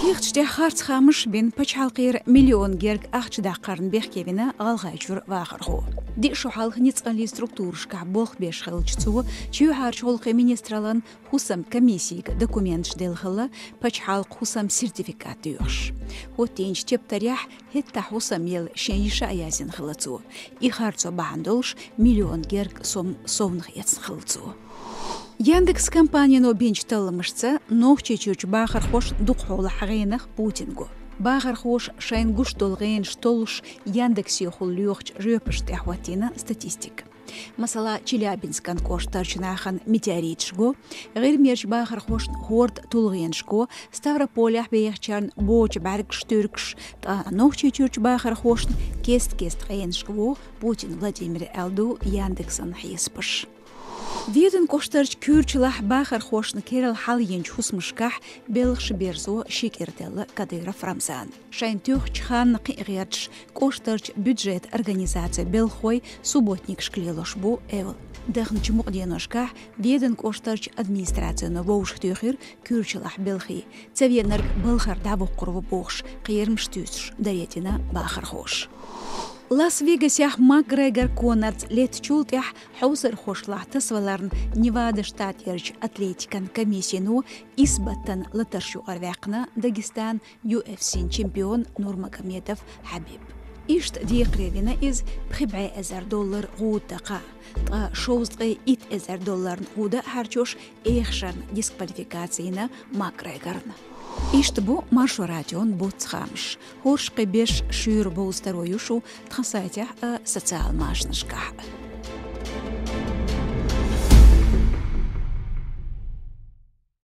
Хихчте харц хамыш бин пачалқир миллион герг ахчдаққарын бехкевина алғайчур вағырғу. Ди шухалх ницқанли структуршка болх бешхылчцу, чью харчолқы министралан хусам комиссийг документ жделхыла пачалқ хусам сертификат юш. Хотинч тептарях хетта хусам ел шенйиша аязин хылацу. И харцо бахандолш миллион герг сом совнх яцнхылцу. Яндекс компанияно бенчталымышца нохчечуч бахар хош духола хагенах Путингу. Бахар хош шайнгуш долген штолш Яндексе хулюхч рёпш тахватина статистик. Масала Челябинскан кош тарчнахан метеоритшго, гырмерч бахар хош хорд тулгеншго, Ставрополях бехчарн боч баргш türkш, та нохчечуч бахар хош кест геншго Путин Владимир Элду Яндексан хиспыш. Виден коштарч кюрчлах бахар хошны керел халйенч хусмышках белгш берзо шикертелла Кадыров Рамзан. Шайн тюх чхан қиғерч коштарч бюджет организация белхой субботник шклелошбу эвл. Дәхнч муqденошках виден коштарч администрация новоуш тюхир кюрчлах белхи. Цевенер белхар даву құрвы боғш қиермш тюсш даретина бахар хош. Лас-Вегасях Макгрегор Конардс лет чултях хаусер хошлах тасваларн Невада штат ярч атлетикан комиссияну избаттан латаршу арвяқна Дагестан UFC чемпион Нурмагомедов Хабиб. Ишт диқревина из $1000 гудаqa. Та шоузтгы $1000 гуда харчош эхшарн дисквалификацияна Макгрегорна. Ишт бу маршу радион буцхамш. Хорш қибеш шур боустароюшу тхасайтях социал машнышках.